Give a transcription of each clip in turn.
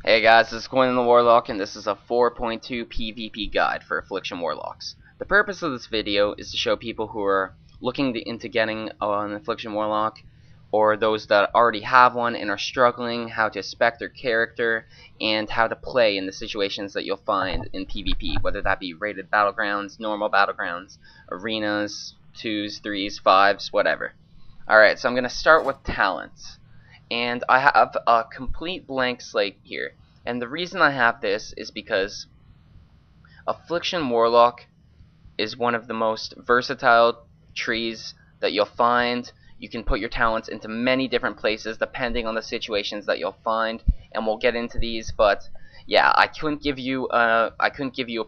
Hey guys, this is Affliction Warlock, and this is a 4.2 PvP guide for Affliction Warlocks. The purpose of this video is to show people who are looking into getting an Affliction Warlock, or those that already have one and are struggling, how to spec their character, and how to play in the situations that you'll find in PvP, whether that be rated battlegrounds, normal battlegrounds, arenas, 2s, 3s, 5s, whatever. Alright, so I'm going to start with talents. And I have a complete blank slate here. And the reason I have this is because Affliction Warlock is one of the most versatile trees that you'll find. You can put your talents into many different places depending on the situations that you'll find, and we'll get into these. But yeah, I couldn't give you a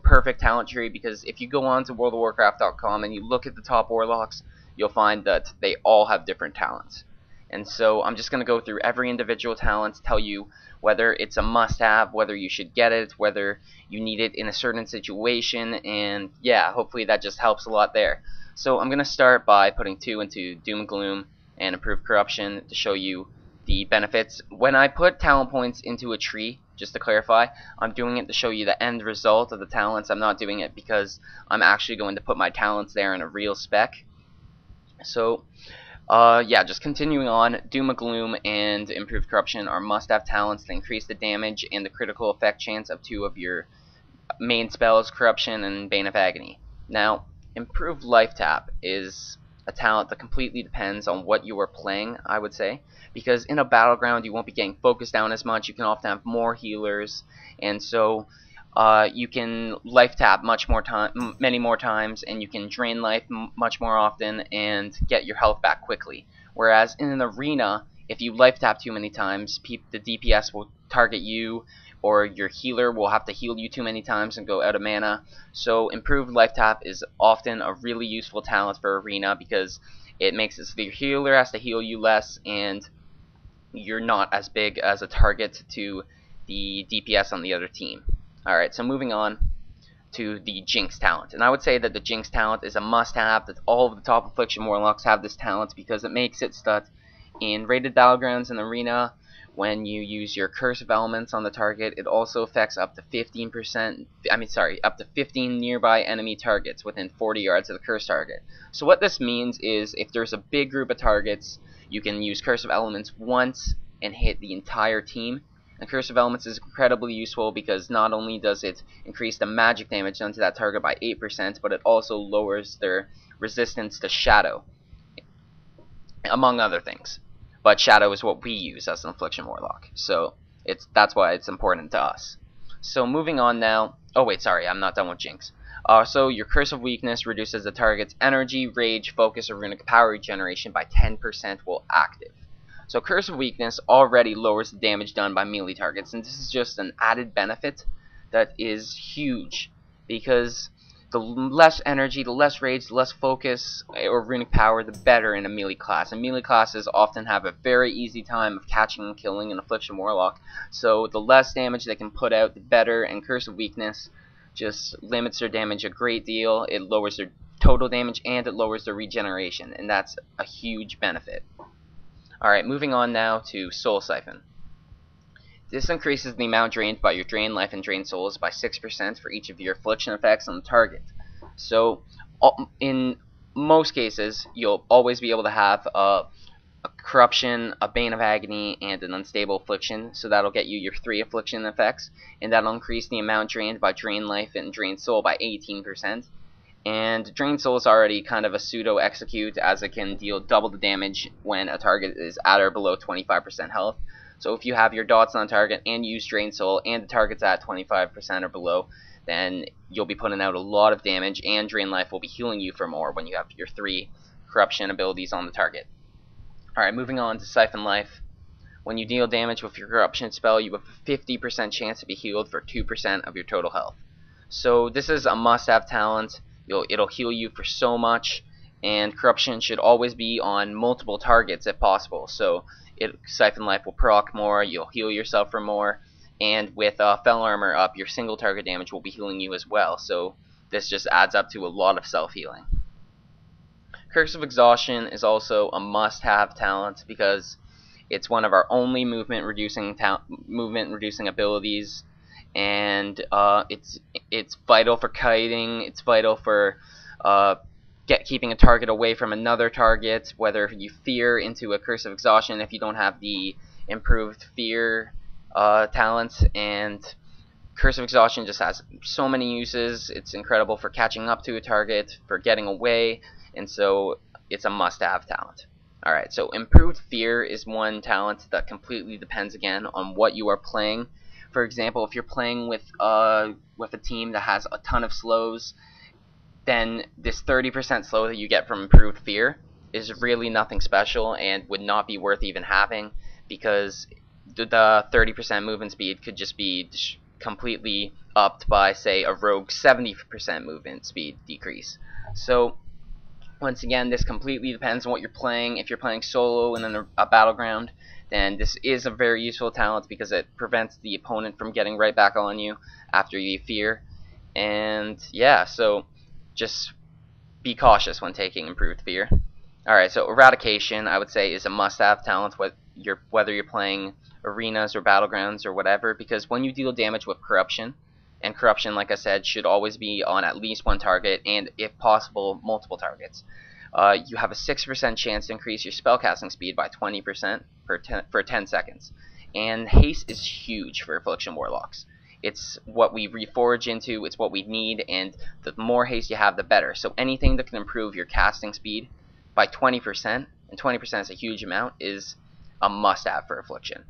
perfect talent tree, because if you go on to worldofwarcraft.com and you look at the top warlocks, you'll find that they all have different talents. And so I'm just going to go through every individual talent, tell you whether it's a must-have, whether you should get it, whether you need it in a certain situation, and yeah, hopefully that just helps a lot there. So I'm going to start by putting 2 into Doom and Gloom and Improved Corruption to show you the benefits. When I put talent points into a tree, just to clarify, I'm doing it to show you the end result of the talents. I'm not doing it because I'm actually going to put my talents there in a real spec. So yeah, just continuing on, Doom and Gloom and Improved Corruption are must-have talents to increase the damage and the critical effect chance of 2 of your main spells, Corruption and Bane of Agony. Now, Improved Life Tap is a talent that completely depends on what you are playing, I would say, because in a battleground you won't be getting focused down as much. You can often have more healers, and so you can life tap many more times, and you can drain life much more often and get your health back quickly. Whereas in an arena, if you life tap too many times, the DPS will target you, or your healer will have to heal you too many times and go out of mana. So improved life tap is often a really useful talent for arena, because it makes it so the healer has to heal you less, and you're not as big as a target to the DPS on the other team. Alright, so moving on to the Jinx talent. And I would say that the Jinx talent is a must-have, that all of the top Affliction Warlocks have this talent, because it makes it so that in rated battlegrounds and arena, when you use your Curse of Elements on the target, it also affects up to 15%, up to 15 nearby enemy targets within 40 yards of the Curse target. So what this means is, if there's a big group of targets, you can use Curse of Elements once and hit the entire team. And Curse of Elements is incredibly useful because not only does it increase the magic damage done to that target by 8%, but it also lowers their resistance to Shadow, among other things. But Shadow is what we use as an Affliction Warlock, so that's why it's important to us. So moving on now. Oh wait, sorry, I'm not done with Jinx. So your Curse of Weakness reduces the target's energy, rage, focus, or runic power regeneration by 10% while active. So Curse of Weakness already lowers the damage done by melee targets, and this is just an added benefit that is huge, because the less energy, the less rage, the less focus or runic power, the better in a melee class. And melee classes often have a very easy time of catching and killing an Affliction Warlock, so the less damage they can put out, the better, and Curse of Weakness just limits their damage a great deal. It lowers their total damage and it lowers their regeneration, and that's a huge benefit. Alright, moving on now to Soul Siphon. This increases the amount drained by your drain life and drain souls by 6% for each of your affliction effects on the target. So, in most cases, you'll always be able to have a Corruption, a Bane of Agony, and an Unstable Affliction, so that'll get you your 3 affliction effects, and that'll increase the amount drained by drain life and drain soul by 18%. And Drain Soul is already kind of a pseudo-execute, as it can deal double the damage when a target is at or below 25% health. So if you have your dots on target and use Drain Soul and the target's at 25% or below, then you'll be putting out a lot of damage, and Drain Life will be healing you for more when you have your 3 Corruption abilities on the target. Alright, moving on to Siphon Life. When you deal damage with your Corruption spell, you have a 50% chance to be healed for 2% of your total health. So this is a must-have talent. It'll heal you for so much, and Corruption should always be on multiple targets if possible. So Siphon Life will proc more, you'll heal yourself for more, and with Fell Armor up, your single target damage will be healing you as well. So this just adds up to a lot of self-healing. Curse of Exhaustion is also a must-have talent, because It's one of our only movement reducing abilities, and it's vital for kiting. It's vital for keeping a target away from another target, whether you fear into a Curse of Exhaustion if you don't have the improved fear talent. And Curse of Exhaustion just has so many uses. It's incredible for catching up to a target, for getting away, and so it's a must-have talent. Alright, so Improved Fear is one talent that completely depends again on what you are playing. For example, if you're playing with a team that has a ton of slows, then this 30% slow that you get from Improved Fear is really nothing special and would not be worth even having, because the 30% movement speed could just be completely upped by, say, a rogue 70% movement speed decrease. So once again, this completely depends on what you're playing. If you're playing solo and then a battleground, then this is a very useful talent because it prevents the opponent from getting right back on you after you fear. And yeah, so just be cautious when taking Improved Fear. Alright, so Eradication, I would say, is a must-have talent whether you're playing arenas or battlegrounds or whatever, because when you deal damage with Corruption, and Corruption, like I said, should always be on at least one target, and if possible, multiple targets. You have a 6% chance to increase your spellcasting speed by 20% for 10 seconds. And haste is huge for Affliction Warlocks. It's what we reforge into, it's what we need, and the more haste you have, the better. So anything that can improve your casting speed by 20%, and 20% is a huge amount, is a must-have for Affliction.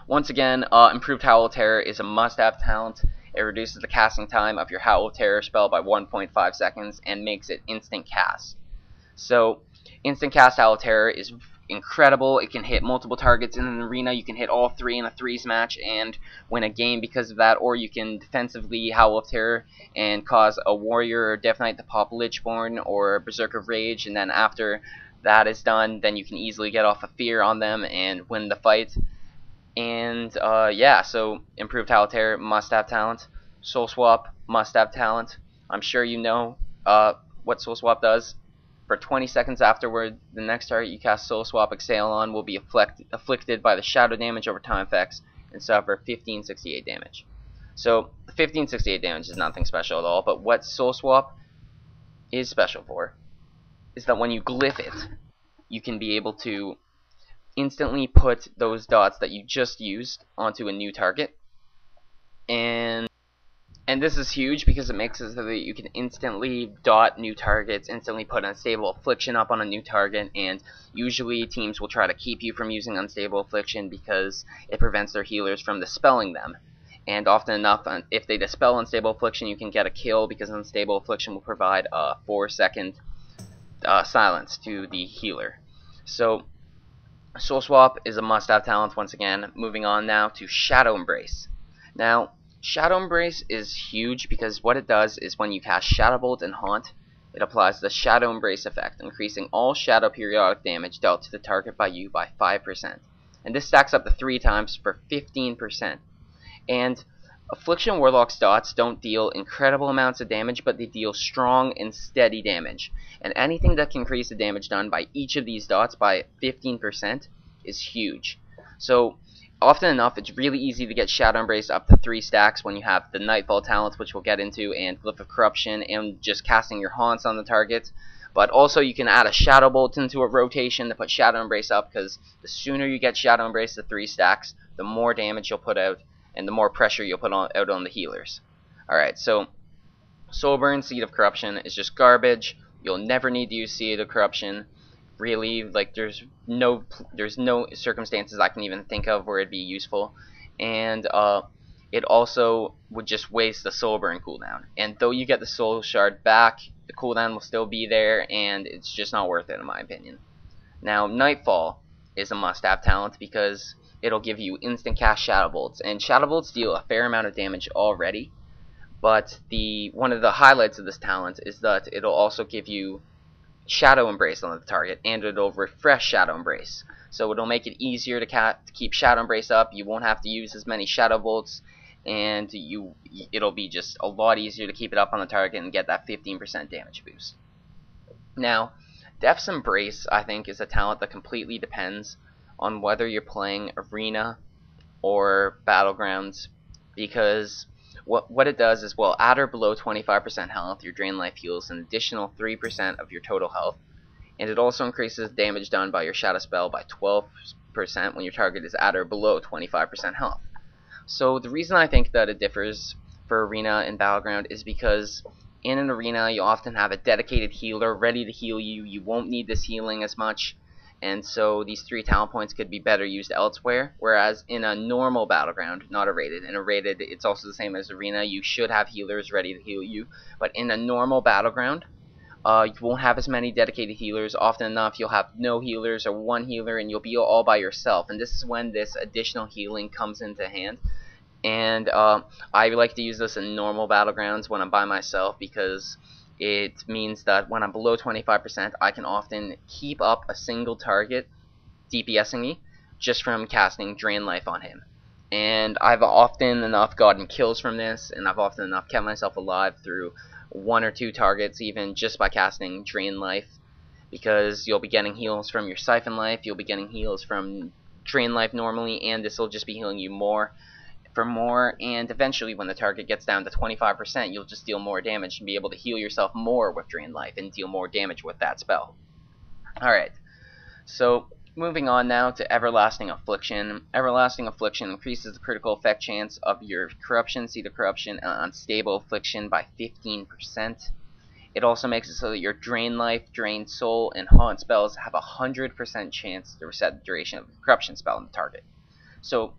Once again, Improved Howl of Terror is a must-have talent. It reduces the casting time of your Howl of Terror spell by 1.5 seconds and makes it instant cast. So, instant cast Howl of Terror is incredible. It can hit multiple targets in an arena. You can hit all three in a threes match and win a game because of that, or you can defensively Howl of Terror and cause a Warrior or Death Knight to pop Lichborn or Berserker Rage, and then after that is done, then you can easily get off a Fear on them and win the fight. And yeah, so Improved Howl of Terror, must-have talent. Soul Swap, must-have talent. I'm sure you know what Soul Swap does. For 20 seconds afterward, the next target you cast Soul Swap Exhale on will be afflicted by the shadow damage over time effects and suffer 1568 damage. So 1568 damage is nothing special at all, but what Soul Swap is special for is that when you glyph it, you can be able to instantly put those dots that you just used onto a new target, and this is huge because it makes it so that you can instantly dot new targets, instantly put Unstable Affliction up on a new target, and usually teams will try to keep you from using Unstable Affliction because it prevents their healers from dispelling them. And often enough, if they dispel Unstable Affliction, you can get a kill because Unstable Affliction will provide a 4-second silence to the healer. So Soul Swap is a must-have talent once again. Moving on now to Shadow Embrace. Now, Shadow Embrace is huge because what it does is when you cast Shadow Bolt and Haunt, it applies the Shadow Embrace effect, increasing all shadow periodic damage dealt to the target by you by 5%. And this stacks up to 3 times for 15%. And Affliction Warlock's dots don't deal incredible amounts of damage, but they deal strong and steady damage. And anything that can increase the damage done by each of these dots by 15% is huge. So often enough, it's really easy to get Shadow Embrace up to 3 stacks when you have the Nightfall talents, which we'll get into, and Glyph of Corruption, and just casting your Haunts on the target. But also you can add a Shadow Bolt into a rotation to put Shadow Embrace up, because the sooner you get Shadow Embrace to 3 stacks, the more damage you'll put out, and the more pressure you'll put out on the healers. Alright, so Soulburn, Seed of Corruption is just garbage. You'll never need to use Seed of Corruption. Really, like, there's no circumstances I can even think of where it'd be useful. And it also would just waste the Soulburn cooldown. And though you get the Soul Shard back, the cooldown will still be there, and it's just not worth it in my opinion. Now, Nightfall is a must-have talent because it'll give you instant cast Shadow Bolts, and Shadow Bolts deal a fair amount of damage already, but one of the highlights of this talent is that it'll also give you Shadow Embrace on the target, and it'll refresh Shadow Embrace. So it'll make it easier to keep Shadow Embrace up. You won't have to use as many Shadow Bolts, and it'll be just a lot easier to keep it up on the target and get that 15% damage boost. Now, Death's Embrace, I think, is a talent that completely depends on whether you're playing Arena or Battlegrounds, because what it does is, well, at or below 25% health, your Drain Life heals an additional 3% of your total health, and it also increases damage done by your Shadow Spell by 12% when your target is at or below 25% health. So the reason I think that it differs for Arena and Battleground is because in an Arena you often have a dedicated healer ready to heal you. You won't need this healing as much, and so these 3 talent points could be better used elsewhere, whereas in a normal Battleground, not a rated, in a rated it's also the same as Arena, you should have healers ready to heal you, but in a normal Battleground, you won't have as many dedicated healers. Often enough, you'll have no healers or 1 healer, and you'll be all by yourself, and this is when this additional healing comes into hand. And I like to use this in normal Battlegrounds when I'm by myself, because it means that when I'm below 25%, I can often keep up a single target DPSing me just from casting Drain Life on him. And I've often enough gotten kills from this, and I've often enough kept myself alive through 1 or 2 targets even just by casting Drain Life, because you'll be getting heals from your Siphon Life, you'll be getting heals from Drain Life normally, and this will just be healing you more for more, and eventually when the target gets down to 25%, you'll just deal more damage and be able to heal yourself more with Drain Life and deal more damage with that spell. Alright, so moving on now to Everlasting Affliction. Everlasting Affliction increases the critical effect chance of your Corruption, Seed of Corruption, and Unstable Affliction by 15%. It also makes it so that your Drain Life, Drain Soul, and Haunt spells have a 100% chance to reset the duration of the Corruption spell on the target. So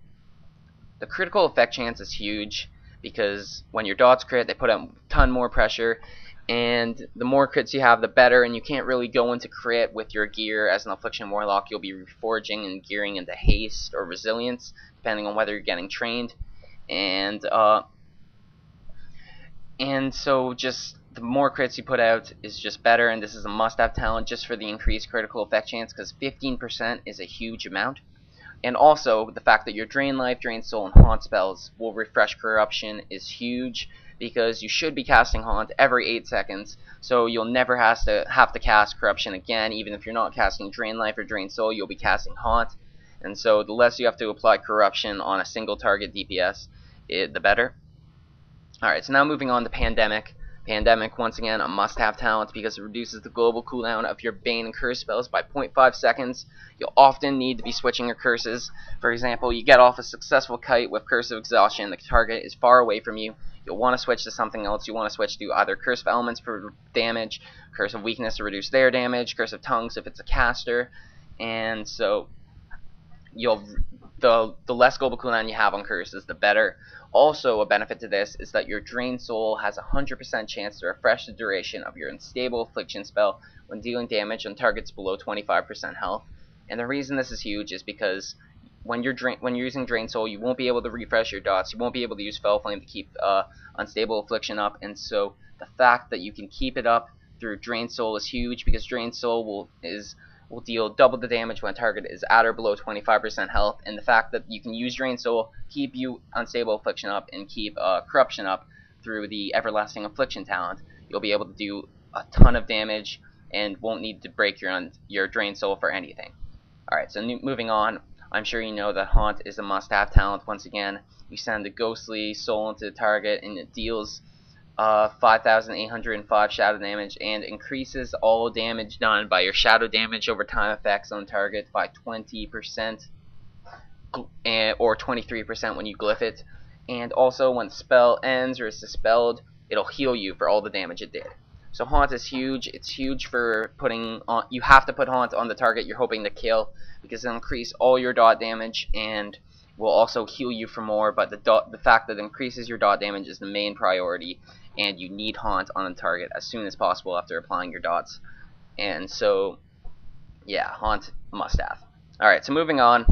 the critical effect chance is huge, because when your dots crit, they put out a ton more pressure, and the more crits you have, the better, and you can't really go into crit with your gear. As an Affliction Warlock, you'll be reforging and gearing into Haste or Resilience, depending on whether you're getting trained, and so just the more crits you put out is just better, and this is a must-have talent just for the increased critical effect chance, because 15% is a huge amount. And also, the fact that your Drain Life, Drain Soul, and Haunt spells will refresh Corruption is huge, because you should be casting Haunt every 8 seconds, so you'll never have to cast Corruption again. Even if you're not casting Drain Life or Drain Soul, you'll be casting Haunt, and so the less you have to apply Corruption on a single target DPS, the better. Alright, so now moving on to Pandemic. Pandemic, once again, a must-have talent because it reduces the global cooldown of your Bane and Curse spells by 0.5 seconds. You'll often need to be switching your curses. For example, you get off a successful kite with Curse of Exhaustion, the target is far away from you. You'll want to switch to something else. You want to switch to either Curse of Elements for damage, Curse of Weakness to reduce their damage, Curse of Tongues if it's a caster, and so the less global cooldown you have on curses, the better. Also, a benefit to this is that your Drain Soul has a 100% chance to refresh the duration of your Unstable Affliction spell when dealing damage on targets below 25% health. And the reason this is huge is because when you're using Drain Soul, you won't be able to refresh your dots. You won't be able to use Fell Flame to keep Unstable Affliction up, and so the fact that you can keep it up through Drain Soul is huge, because Drain Soul will deal double the damage when a target is at or below 25% health, and the fact that you can use Drain Soul, keep you Unstable Affliction up, and keep Corruption up through the Everlasting Affliction talent, you'll be able to do a ton of damage and won't need to break your Drain Soul for anything. Alright, so moving on, I'm sure you know that Haunt is a must-have talent. Once again, you send a ghostly soul into the target, and it deals 5,805 shadow damage and increases all damage done by your shadow damage over time effects on target by 20% or 23% when you glyph it. And also, when the spell ends or is dispelled, it'll heal you for all the damage it did. So Haunt is huge. It's huge for putting on. You have to put Haunt on the target you're hoping to kill, because it'll increase all your dot damage and will also heal you for more. But the fact that it increases your dot damage is the main priority, and you need Haunt on the target as soon as possible after applying your dots. And so, yeah, Haunt must have. Alright, so moving on.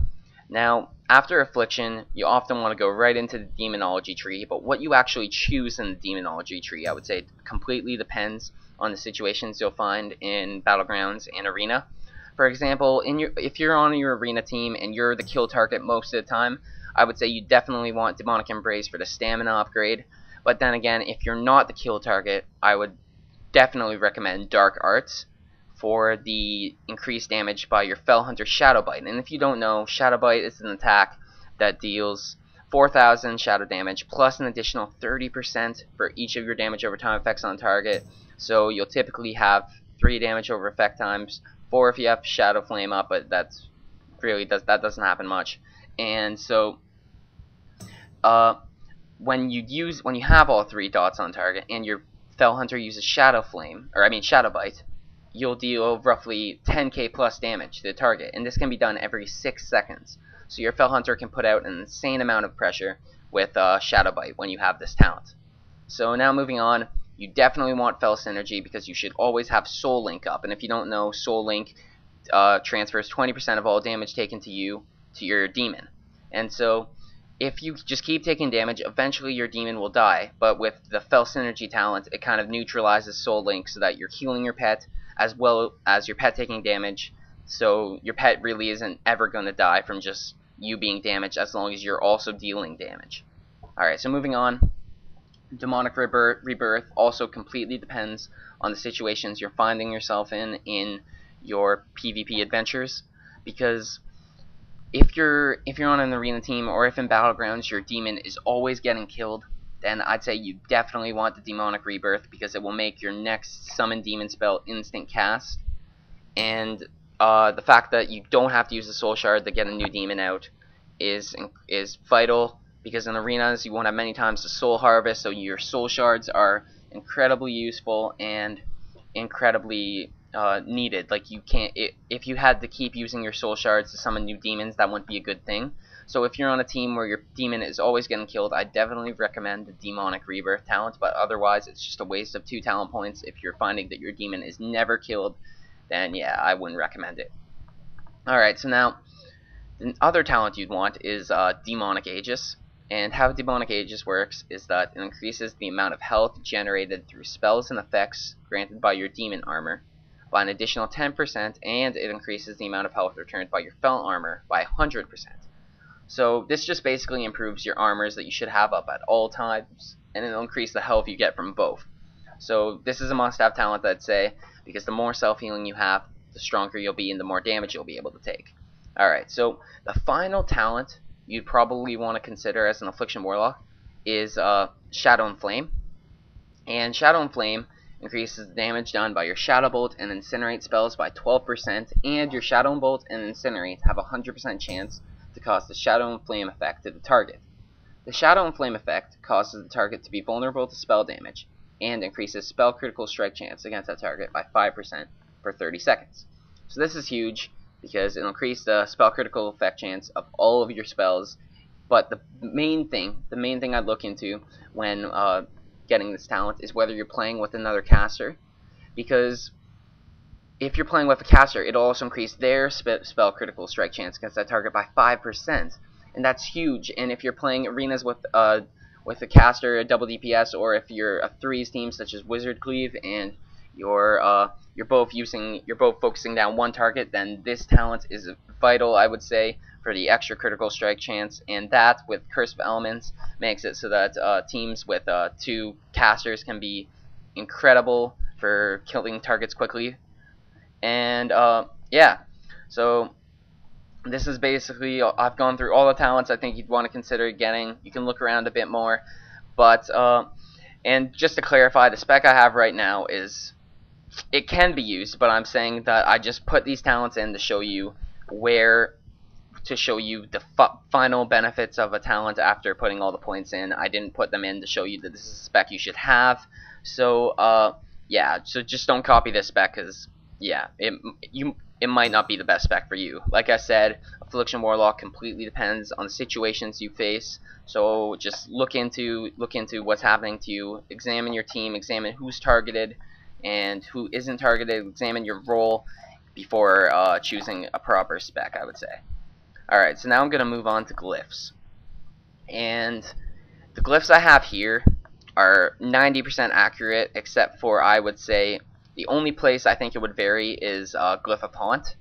Now, after Affliction, you often want to go right into the Demonology tree, but what you actually choose in the Demonology tree, I would say, completely depends on the situations you'll find in Battlegrounds and Arena. For example, if you're on your Arena team and you're the kill target most of the time, I would say you definitely want Demonic Embrace for the stamina upgrade. But then again, if you're not the kill target, I would definitely recommend Dark Arts for the increased damage by your Fell Hunter Shadow Bite. And if you don't know, Shadow Bite is an attack that deals 4,000 shadow damage plus an additional 30% for each of your damage over time effects on target. So you'll typically have 3 damage over effect times, 4 if you have Shadow Flame up, but that's really that doesn't happen much. And so when you have all 3 dots on target and your Fell Hunter uses Shadow Bite, you'll deal roughly 10k plus damage to the target, and this can be done every 6 seconds. So your Fell Hunter can put out an insane amount of pressure with Shadow Bite when you have this talent. So now moving on, you definitely want Fell Synergy because you should always have Soul Link up, and if you don't know, Soul Link transfers 20% of all damage taken to you to your demon. And so if you just keep taking damage, eventually your demon will die, but with the Fell Synergy talent, it kind of neutralizes Soul Link so that you're healing your pet as well as your pet taking damage, so your pet really isn't ever going to die from just you being damaged as long as you're also dealing damage. Alright, so moving on, Demonic Rebirth also completely depends on the situations you're finding yourself in your PvP adventures, because if you're on an arena team or if in Battlegrounds your demon is always getting killed, then I'd say you definitely want the Demonic Rebirth because it will make your next summon demon spell instant cast. And the fact that you don't have to use a soul shard to get a new demon out is vital, because in arenas you won't have many times to soul harvest, so your soul shards are incredibly useful and incredibly needed. Like, you can't, if you had to keep using your soul shards to summon new demons, that wouldn't be a good thing. So if you're on a team where your demon is always getting killed, I definitely recommend the Demonic Rebirth talent, but otherwise it's just a waste of 2 talent points. If you're finding that your demon is never killed, then yeah, I wouldn't recommend it. Alright, so now the other talent you'd want is Demonic Aegis. And how Demonic Aegis works is that it increases the amount of health generated through spells and effects granted by your demon armor by an additional 10%, and it increases the amount of health returned by your Fell armor by 100%. So this just basically improves your armors that you should have up at all times, and it'll increase the health you get from both. So this is a must-have talent, I'd say, because the more self-healing you have, the stronger you'll be and the more damage you'll be able to take. Alright, so the final talent you'd probably want to consider as an Affliction Warlock is Shadow and Flame. And Shadow and Flame increases the damage done by your Shadow Bolt and Incinerate spells by 12%, and your Shadow and Bolt and Incinerate have a 100% chance to cause the Shadow and Flame effect to the target. The Shadow and Flame effect causes the target to be vulnerable to spell damage, and increases spell critical strike chance against that target by 5% for 30 seconds. So this is huge, because it'll increase the spell critical effect chance of all of your spells. But the main thing I'd look into when getting this talent is whether you're playing with another caster, because if you're playing with a caster, it'll also increase their spell critical strike chance against that target by 5%, and that's huge. And if you're playing arenas with a caster, a double DPS, or if you're a threes team such as Wizard Cleave and you're both focusing down one target, then this talent is vital, I would say, for the extra critical strike chance. And that, with Curse of Elements, makes it so that teams with 2 casters can be incredible for killing targets quickly. And yeah, so this is basically, I've gone through all the talents I think you'd want to consider getting. You can look around a bit more, but and just to clarify, the spec I have right now is, it can be used, but I'm saying that I just put these talents in to show you the final benefits of a talent after putting all the points in. I didn't put them in to show you that this is a spec you should have. So yeah, so just don't copy this spec, because yeah, it might not be the best spec for you. Like I said, Affliction Warlock completely depends on the situations you face. So just look into what's happening to you, examine your team, examine who's targeted and who isn't targeted, examine your role before choosing a proper spec, I would say. Alright, so now I'm going to move on to Glyphs. And the Glyphs I have here are 90% accurate, except for, I would say, the only place I think it would vary is Glyph of Haunt,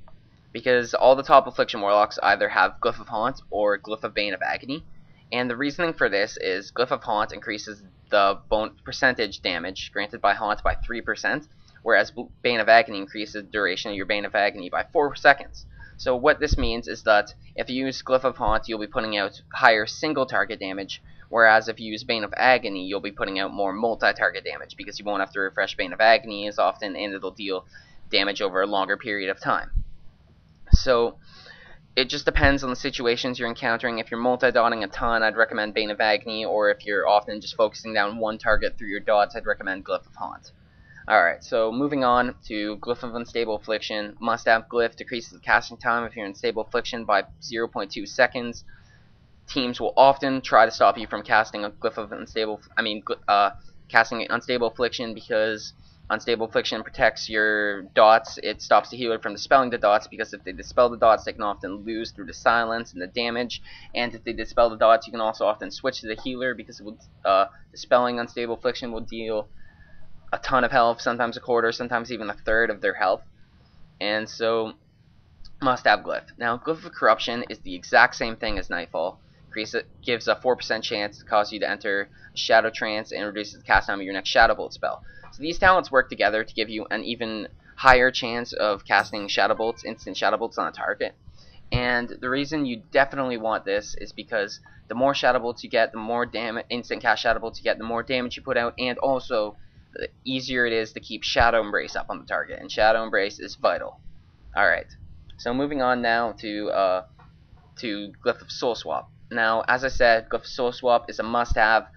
because all the top Affliction Warlocks either have Glyph of Haunt or Glyph of Bane of Agony. And the reasoning for this is Glyph of Haunt increases the percentage damage granted by Haunt by 3%, whereas Bane of Agony increases the duration of your Bane of Agony by 4 seconds. So what this means is that if you use Glyph of Haunt, you'll be putting out higher single target damage, whereas if you use Bane of Agony, you'll be putting out more multi-target damage, because you won't have to refresh Bane of Agony as often, and it'll deal damage over a longer period of time. So it just depends on the situations you're encountering. If you're multi-dotting a ton, I'd recommend Bane of Agony, or if you're often just focusing down one target through your dots, I'd recommend Glyph of Haunt. Alright, so moving on to Glyph of Unstable Affliction. Must-have Glyph decreases the casting time if you're in Stable Affliction by 0.2 seconds. Teams will often try to stop you from casting a Glyph of casting Unstable Affliction, because Unstable Affliction protects your dots. It stops the healer from dispelling the dots, because if they dispel the dots, they can often lose through the silence and the damage. And if they dispel the dots, you can also often switch to the healer, because it will, dispelling Unstable Affliction will deal a ton of health, sometimes a quarter, sometimes even a third of their health. And so, must have Glyph. Now, Glyph of Corruption is the exact same thing as Nightfall. Gives a 4% chance to cause you to enter a Shadow Trance, and reduces the cast time of your next Shadow Bolt spell. So these talents work together to give you an even higher chance of casting Shadow Bolts, instant Shadow Bolts on a target. And the reason you definitely want this is because the more Shadow Bolts you get, the more instant cast Shadow Bolts you get, the more damage you put out, and also the easier it is to keep Shadow Embrace up on the target, and Shadow Embrace is vital. Alright, so moving on now to Glyph of Soul Swap. Now, as I said, Glyph of Soul Swap is a must-have.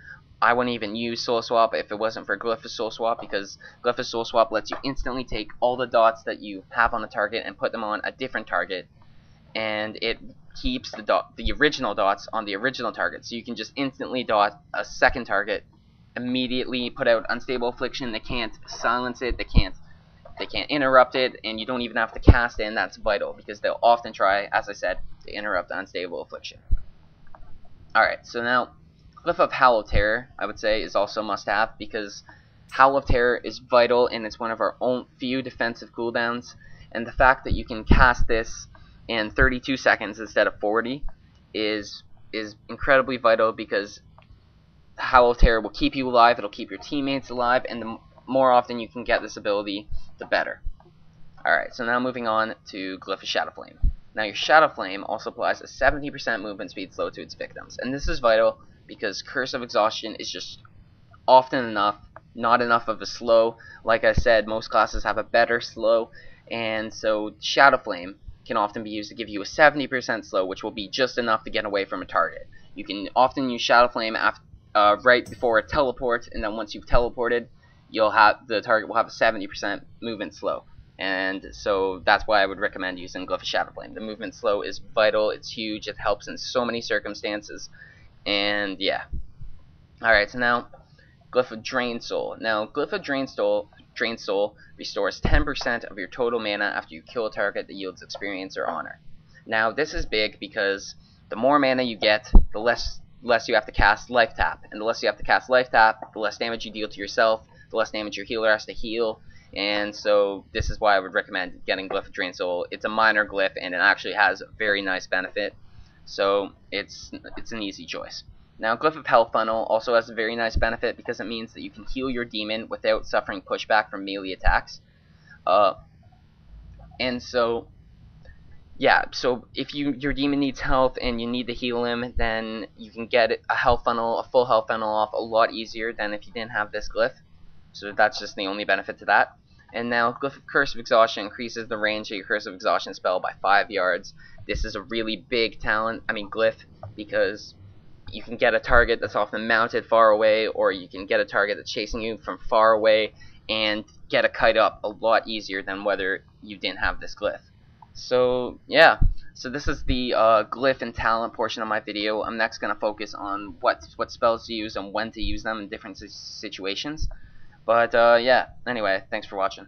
I wouldn't even use Soul Swap if it wasn't for Glyph of Soul Swap, because Glyph of Soul Swap lets you instantly take all the dots that you have on the target and put them on a different target, and it keeps the original dots on the original target, so you can just instantly dot a second target, immediately put out Unstable Affliction. They can't silence it, they can't interrupt it, and you don't even have to cast it, and that's vital, because they'll often try, as I said, to interrupt the Unstable Affliction. Alright, so now, Glyph of Howl of Terror, I would say, is also must-have, because Howl of Terror is vital, and it's one of our own few defensive cooldowns, and the fact that you can cast this in 32 seconds instead of 40 is incredibly vital, because Howl of Terror will keep you alive, it'll keep your teammates alive, and the more often you can get this ability, the better. Alright, so now moving on to Glyph of Shadow Flame. Now, your Shadow Flame also applies a 70% movement speed slow to its victims, and this is vital because Curse of Exhaustion is just often not enough of a slow. Like I said, most classes have a better slow, and so Shadow Flame can often be used to give you a 70% slow, which will be just enough to get away from a target. You can often use Shadow Flame right before a teleport, and then once you've teleported, the target will have a 70% movement slow. And so that's why I would recommend using Glyph of Shadow Flame. The movement slow is vital, it's huge, it helps in so many circumstances, and yeah. Alright, so now, Glyph of Drain Soul. Now, Glyph of Drain Soul restores 10% of your total mana after you kill a target that yields experience or honor. Now, this is big because the more mana you get, the less you have to cast Life Tap. And the less you have to cast Life Tap, the less damage you deal to yourself, the less damage your healer has to heal. And so this is why I would recommend getting Glyph of Drain Soul. It's a minor glyph, and it actually has a very nice benefit, so it's an easy choice. Now, Glyph of Hell Funnel also has a very nice benefit because it means that you can heal your demon without suffering pushback from melee attacks. And so, yeah, so if your demon needs health and you need to heal him, then you can get a full health funnel off a lot easier than if you didn't have this glyph. So that's just the only benefit to that. And now, Glyph of Curse of Exhaustion increases the range of your Curse of Exhaustion spell by 5 yards. This is a really big glyph, because you can get a target that's often mounted far away, or you can get a target that's chasing you from far away, and get a kite up a lot easier than whether you didn't have this glyph. So, yeah. So this is the glyph and talent portion of my video. I'm next going to focus on what spells to use and when to use them in different situations. But, yeah, anyway, thanks for watching.